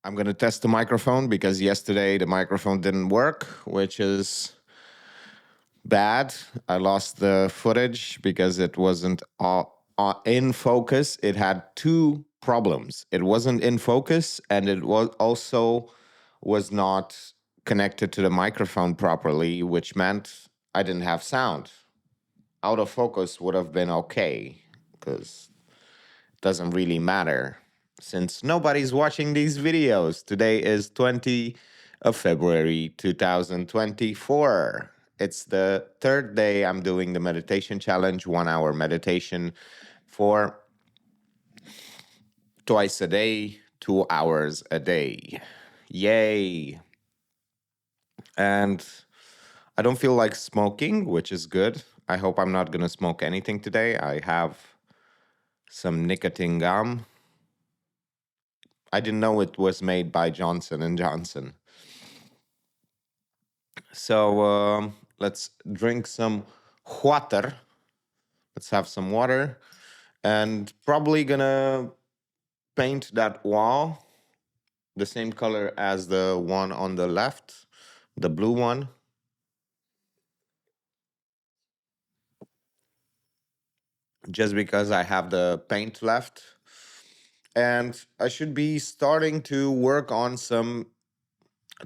I'm going to test the microphone because yesterday the microphone didn't work, which is bad. I lost the footage because it wasn't in focus. It had two problems. It wasn't in focus, and it was not connected to the microphone properly, which meant I didn't have sound. Out of focus would have been okay because it doesn't really matter since nobody's watching these videos. Today is 20 of February 2024. It's the third day I'm doing the meditation challenge, 1 hour meditation for twice a day, 2 hours a day. Yay. And I don't feel like smoking, which is good. I hope I'm not going to smoke anything today. I have some nicotine gum. I didn't know it was made by Johnson and Johnson. So let's drink some water. Let's have some water, and probably gonna paint that wall the same color as the one on the left, the blue one. Just because I have the paint left. And I should be starting to work on some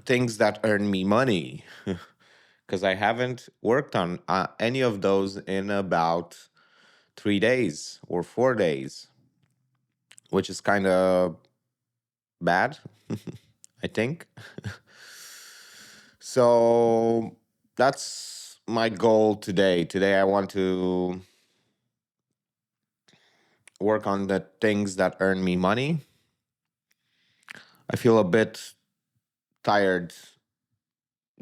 things that earn me money because I haven't worked on any of those in about 3 days or 4 days, which is kind of bad, I think. So that's my goal today. Today, I want to work on the things that earn me money. I feel a bit tired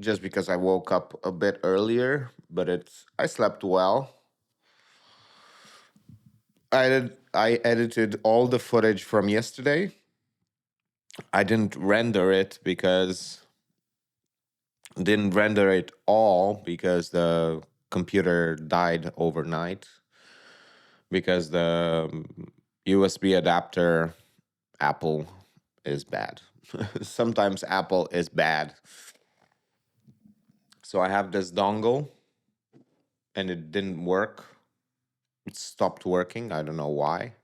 just because I woke up a bit earlier, but I slept well. I edited all the footage from yesterday. I didn't render it all because the computer died overnight because the USB adapter Apple is bad. Sometimes Apple is bad. So I have this dongle and it didn't work. It stopped working. I don't know why.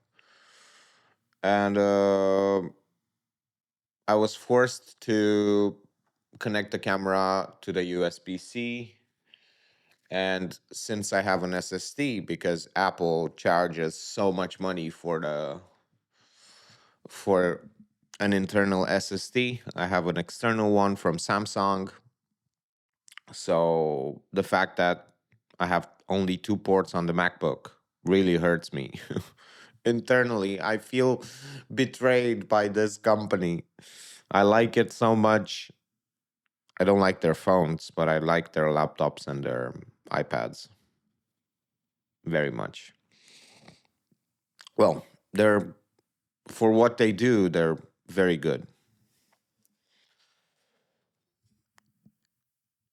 And I was forced to connect the camera to the USB-C. And since I have an SSD, because Apple charges so much money for an internal SSD, I have an external one from Samsung. So the fact that I have only two ports on the MacBook really hurts me. Internally, I feel betrayed by this company. I like it so much. I don't like their phones, but I like their laptops and their iPads very much. Well, they're for what they do, they're very good.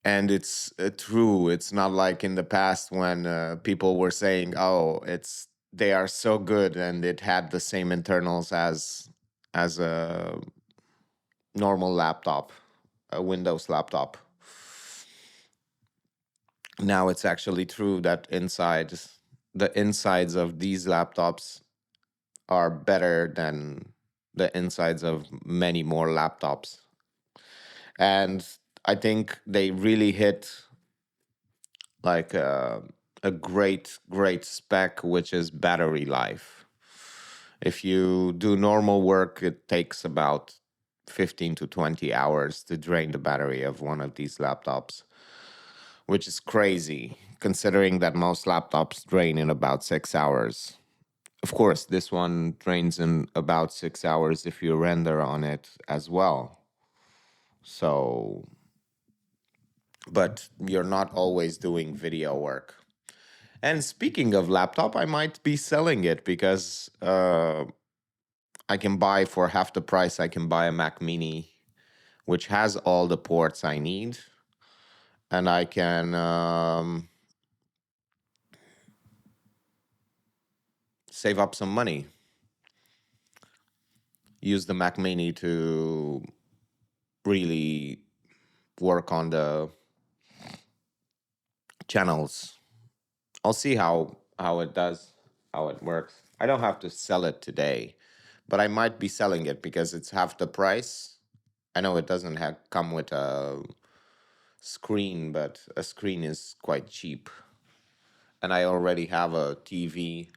And it's true. It's not like in the past when people were saying, "Oh, it's they are so good," and it had the same internals as a normal laptop, a Windows laptop. Now it's actually true that the insides of these laptops are better than the insides of many more laptops. And I think they really hit like a great spec, which is battery life. If you do normal work, it takes about 15 to 20 hours to drain the battery of one of these laptops, which is crazy considering that most laptops drain in about 6 hours. Of course, this one drains in about 6 hours if you render on it as well. So, but you're not always doing video work. And speaking of laptop, I might be selling it because I can buy for half the price. I can buy a Mac Mini, which has all the ports I need, and I can save up some money. use the Mac Mini to really work on the channels. I'll see how it does, how it works. I don't have to sell it today, but I might be selling it because it's half the price. I know it doesn't have come with a screen, but a screen is quite cheap. And I already have a TV.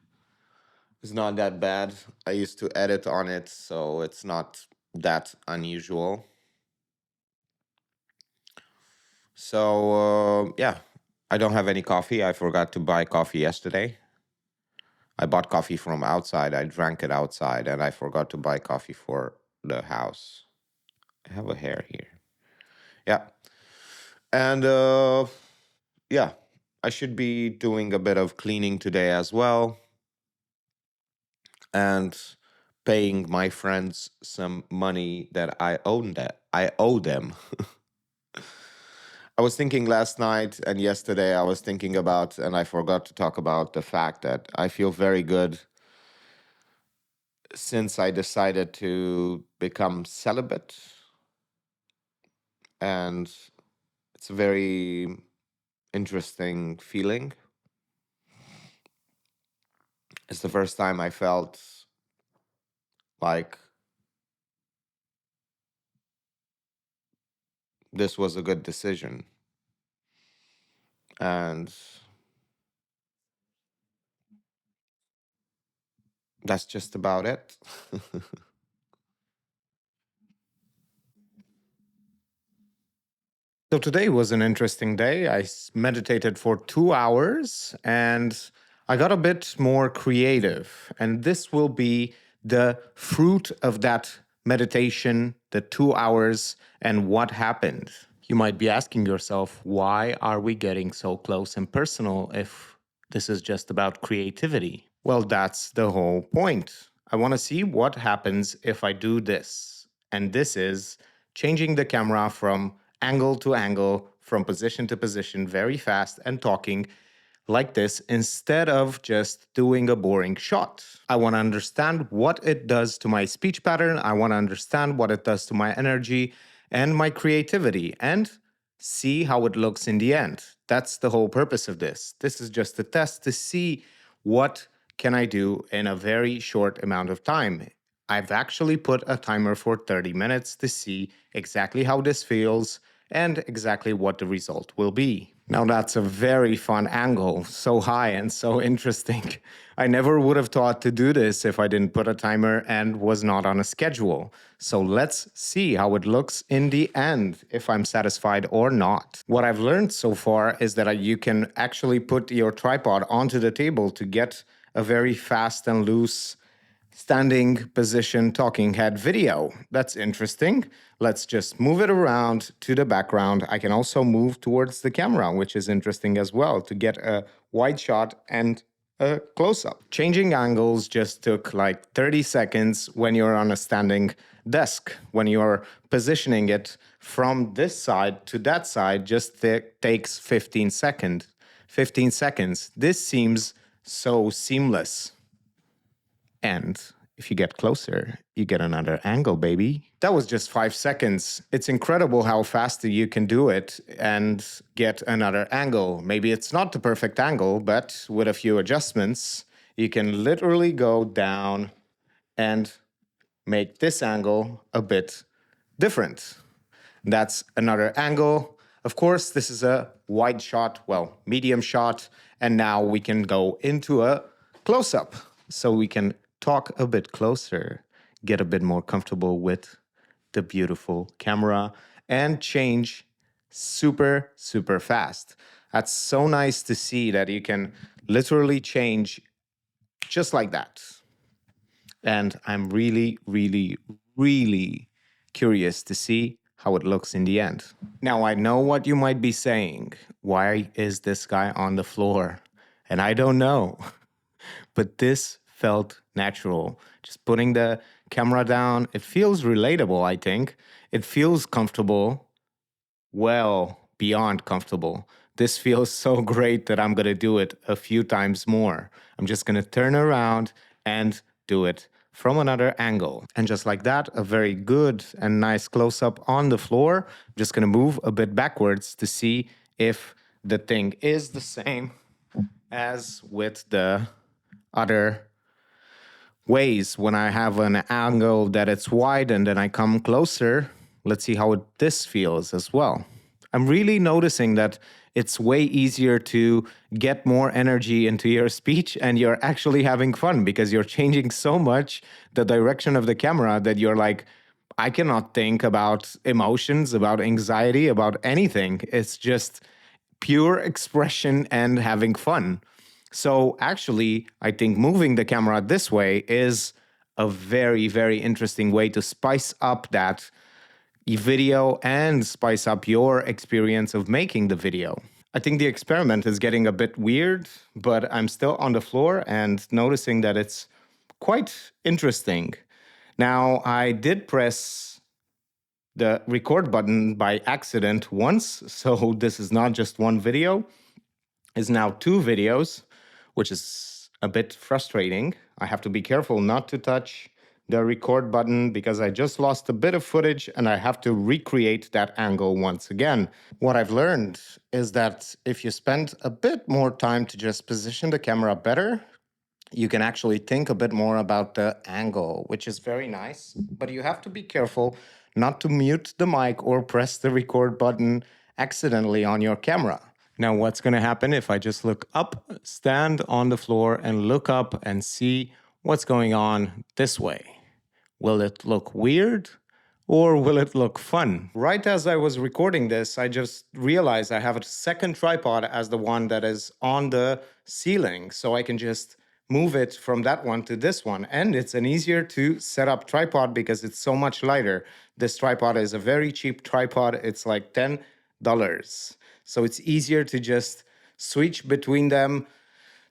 It's not that bad. I used to edit on it, so it's not that unusual. So, yeah, I don't have any coffee. I forgot to buy coffee yesterday. I bought coffee from outside. I drank it outside, and I forgot to buy coffee for the house. I have a hair here. Yeah. And yeah, I should be doing a bit of cleaning today as well and paying my friends some money that I owe them. I was thinking last night and yesterday I was thinking about, and I forgot to talk about the fact that I feel very good since I decided to become celibate. And it's a very interesting feeling. It's the first time I felt like this was a good decision. And that's just about it. So today was an interesting day. I meditated for 2 hours and I got a bit more creative. And this will be the fruit of that meditation, the 2 hours, and what happened. You might be asking yourself, why are we getting so close and personal if this is just about creativity? Well, that's the whole point. I want to see what happens if I do this. And this is changing the camera from angle to angle, from position to position, very fast and talking like this instead of just doing a boring shot. I want to understand what it does to my speech pattern. I want to understand what it does to my energy and my creativity and see how it looks in the end. That's the whole purpose of this. This is just a test to see what can I do in a very short amount of time. I've actually put a timer for 30 minutes to see exactly how this feels and exactly what the result will be. Now, that's a very fun angle, so high and so interesting. I never would have thought to do this if I didn't put a timer and was not on a schedule. So let's see how it looks in the end, if I'm satisfied or not. What I've learned so far is that you can actually put your tripod onto the table to get a very fast and loose standing position talking head video. That's interesting. Let's just move it around to the background. I can also move towards the camera, which is interesting as well, to get a wide shot and a close-up. Changing angles just took like 30 seconds when you're on a standing desk. When you're positioning it from this side to that side just takes 15 seconds. 15 seconds. This seems so seamless. And if you get closer, you get another angle, baby. That was just 5 seconds. It's incredible how fast you can do it and get another angle. Maybe it's not the perfect angle, but with a few adjustments, you can literally go down and make this angle a bit different. That's another angle. Of course, this is a wide shot, well, medium shot, and now we can go into a close-up. So we can talk a bit closer, get a bit more comfortable with the beautiful camera, and change super, super fast. That's so nice to see that you can literally change just like that. And I'm really, really, really curious to see how it looks in the end. Now, I know what you might be saying. Why is this guy on the floor? And I don't know. But this felt natural. Just putting the camera down, it feels relatable, I think. It feels comfortable, well beyond comfortable. This feels so great that I'm going to do it a few times more. I'm just going to turn around and do it from another angle. And just like that, a very good and nice close-up on the floor. I'm just going to move a bit backwards to see if the thing is the same as with the other ways. When I have an angle that it's wide and then I come closer, let's see how this feels as well. I'm really noticing that it's way easier to get more energy into your speech and you're actually having fun because you're changing so much the direction of the camera that you're like, I cannot think about emotions, about anxiety, about anything. It's just pure expression and having fun. So actually, I think moving the camera this way is a very, very interesting way to spice up that video and spice up your experience of making the video. I think the experiment is getting a bit weird, but I'm still on the floor and noticing that it's quite interesting. Now, I did press the record button by accident once, so this is not just one video, it's now two videos, which is a bit frustrating. I have to be careful not to touch the record button because I just lost a bit of footage and I have to recreate that angle once again. What I've learned is that if you spend a bit more time to just position the camera better, you can actually think a bit more about the angle, which is very nice, but you have to be careful not to mute the mic or press the record button accidentally on your camera. Now, what's going to happen if I just look up, stand on the floor and look up and see what's going on this way? Will it look weird or will it look fun? Right as I was recording this, I just realized I have a second tripod as the one that is on the ceiling, so I can just move it from that one to this one. And it's an easier to set up tripod because it's so much lighter. This tripod is a very cheap tripod. It's like $10. So it's easier to just switch between them.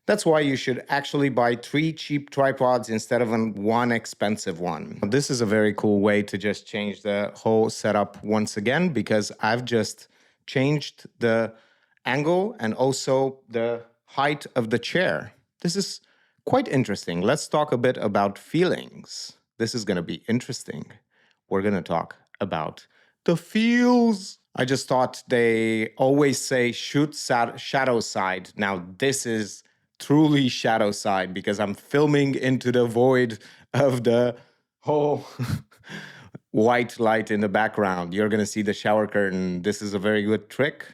That's why you should actually buy 3 cheap tripods instead of one expensive one. This is a very cool way to just change the whole setup once again because I've just changed the angle and also the height of the chair. This is quite interesting. Let's talk a bit about feelings. This is going to be interesting. We're going to talk about the feels. I just thought they always say shoot shadow side. Now this is truly shadow side because I'm filming into the void of the whole white light in the background. You're going to see the shower curtain. This is a very good trick.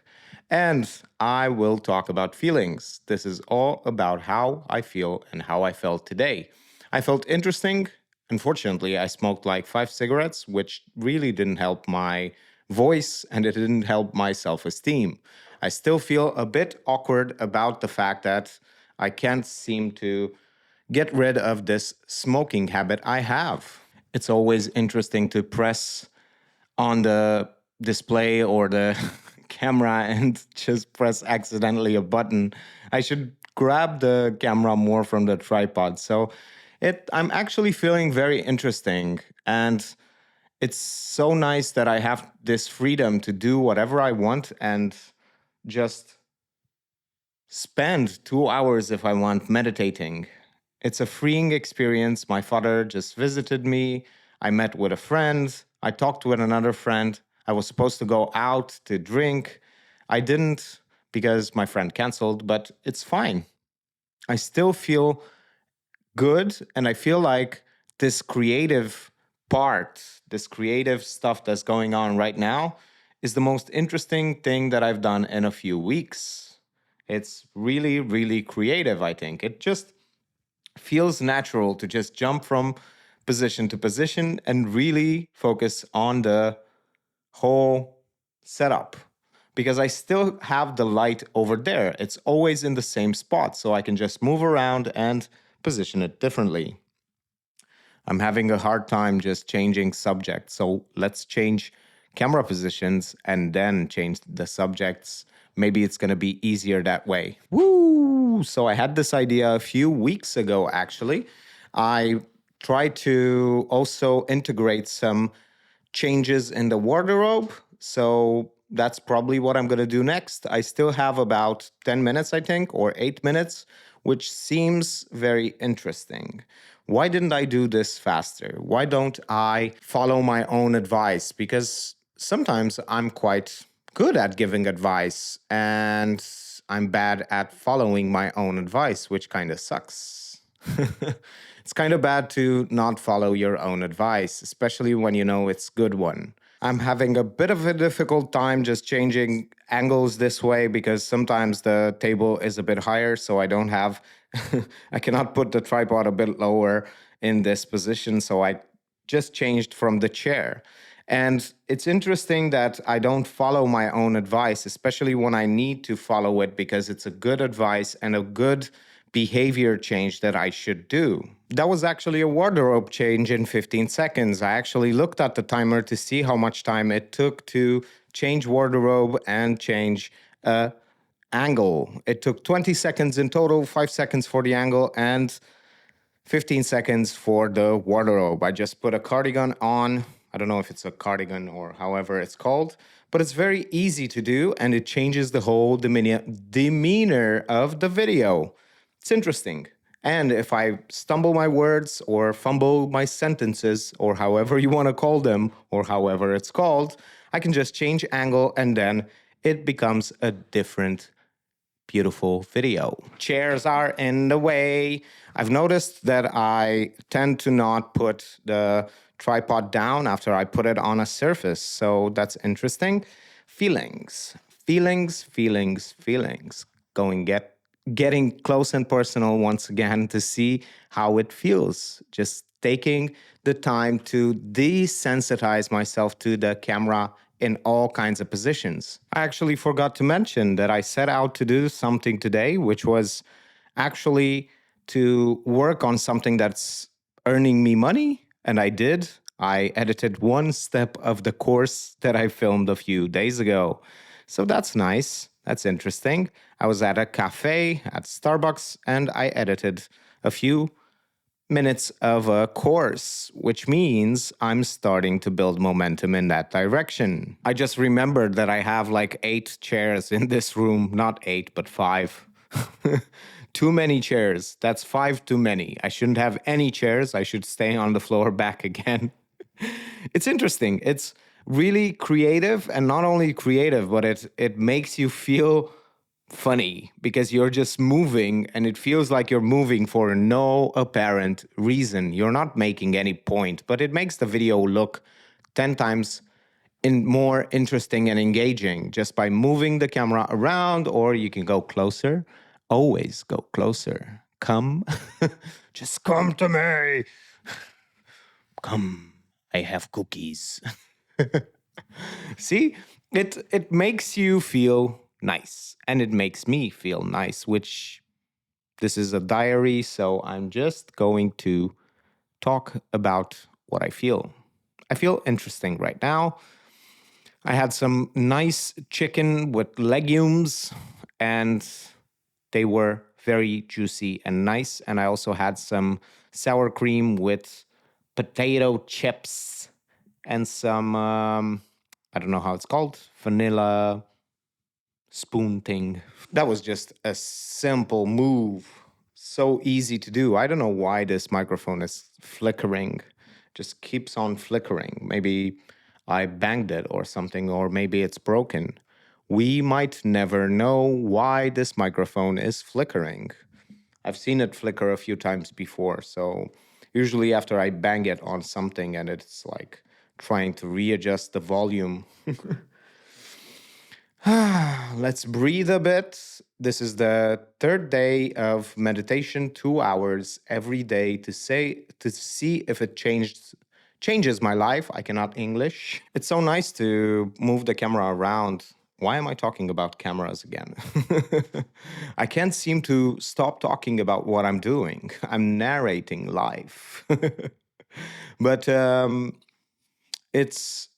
And I will talk about feelings. This is all about how I feel and how I felt today. I felt interesting. Unfortunately, I smoked like 5 cigarettes, which really didn't help my voice and it didn't help my self-esteem. I still feel a bit awkward about the fact that I can't seem to get rid of this smoking habit I have. It's always interesting to press on the display or the camera and just press accidentally a button. I should grab the camera more from the tripod. So I'm actually feeling very interesting, and it's so nice that I have this freedom to do whatever I want and just spend 2 hours if I want meditating. It's a freeing experience. My father just visited me. I met with a friend. I talked with another friend. I was supposed to go out to drink. I didn't because my friend canceled, but it's fine. I still feel good, and I feel like this creative part, this creative stuff that's going on right now is the most interesting thing that I've done in a few weeks. It's really, really creative, I think. It just feels natural to just jump from position to position and really focus on the whole setup. Because I still have the light over there. It's always in the same spot, so I can just move around and position it differently. I'm having a hard time just changing subjects, so let's change camera positions and then change the subjects. Maybe it's going to be easier that way. Woo! So I had this idea a few weeks ago, actually. I tried to also integrate some changes in the wardrobe. So that's probably what I'm going to do next. I still have about 10 minutes, I think, or 8 minutes, which seems very interesting. Why didn't I do this faster? Why don't I follow my own advice? Because sometimes I'm quite good at giving advice and I'm bad at following my own advice, which kind of sucks. It's kind of bad to not follow your own advice, especially when you know it's good one. I'm having a bit of a difficult time just changing angles this way because sometimes the table is a bit higher, so I don't have, I cannot put the tripod a bit lower in this position. So I just changed from the chair. And it's interesting that I don't follow my own advice, especially when I need to follow it because it's a good advice and a good behavior change that I should do. That was actually a wardrobe change in 15 seconds. I actually looked at the timer to see how much time it took to change wardrobe and change angle. It took 20 seconds in total, 5 seconds for the angle, and 15 seconds for the wardrobe. I just put a cardigan on. I don't know if it's a cardigan or however it's called, but it's very easy to do and it changes the whole demeanor of the video. It's interesting. And if I stumble my words or fumble my sentences or however you want to call them or however it's called, I can just change angle and then it becomes a different beautiful video. Chairs are in the way. I've noticed that I tend to not put the tripod down after I put it on a surface. So that's interesting. Feelings, feelings, feelings, feelings. Getting close and personal once again to see how it feels. Just taking the time to desensitize myself to the camera in all kinds of positions. I actually forgot to mention that I set out to do something today, which was actually to work on something that's earning me money. And I did. I edited one step of the course that I filmed a few days ago. So that's nice. That's interesting. I was at a cafe at Starbucks and I edited a few minutes of a course, which means I'm starting to build momentum in that direction. I just remembered that I have like 8 chairs in this room, not 8, but 5. Too many chairs. That's 5 too many. I shouldn't have any chairs. I should stay on the floor back again. It's interesting. It's really creative, and not only creative, but it makes you feel funny because you're just moving and it feels like you're moving for no apparent reason. You're not making any point, but it makes the video look 10 times more interesting and engaging just by moving the camera around, or you can go closer. Always go closer. Come. Just come to me. Come. I have cookies. See, it makes you feel nice and it makes me feel nice, which this is a diary, so I'm just going to talk about what I feel. I feel interesting right now. I had some nice chicken with legumes and they were very juicy and nice. And I also had some sour cream with potato chips and some, I don't know how it's called, vanilla spoon thing. That was just a simple move. So easy to do. I don't know why this microphone is flickering. Just keeps on flickering. Maybe I banged it or something, or maybe it's broken. We might never know why this microphone is flickering. I've seen it flicker a few times before, so usually after I bang it on something and it's like trying to readjust the volume. Let's breathe a bit. This is the third day of meditation, 2 hours every day to see if it changes my life. I cannot English. It's so nice to move the camera around. Why am I talking about cameras again? I can't seem to stop talking about what I'm doing. I'm narrating life. But it's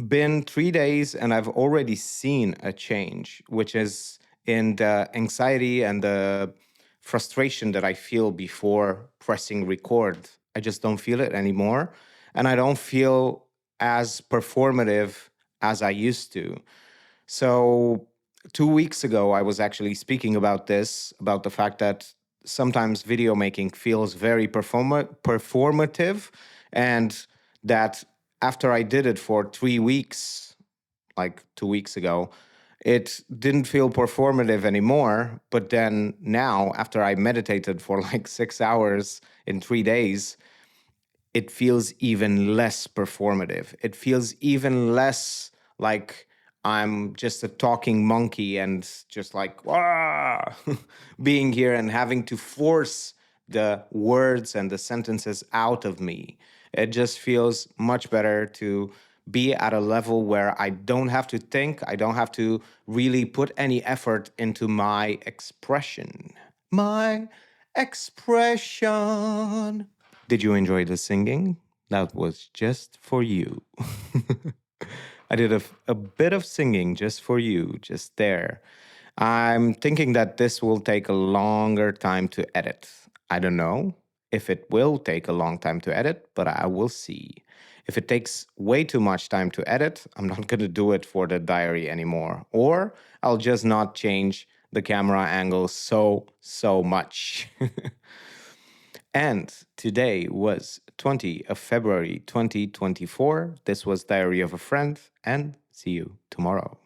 been 3 days and I've already seen a change, which is in the anxiety and the frustration that I feel before pressing record. I just don't feel it anymore. And I don't feel as performative as I used to. So 2 weeks ago, I was actually speaking about this, about the fact that sometimes video making feels very performative, and that after I did it for 3 weeks, like 2 weeks ago, it didn't feel performative anymore. But then now, after I meditated for like 6 hours in 3 days, it feels even less performative. It feels even less like I'm just a talking monkey and just like, "Wah!" being here and having to force the words and the sentences out of me. It just feels much better to be at a level where I don't have to think, I don't have to really put any effort into my expression. My expression. Did you enjoy the singing? That was just for you. I did a bit of singing just for you, just there. I'm thinking that this will take a longer time to edit. I don't know if it will take a long time to edit, but I will see. If it takes way too much time to edit, I'm not going to do it for the diary anymore. Or I'll just not change the camera angle so much. And today was 20th of February 2024. This was Diary of a Friend, and see you tomorrow.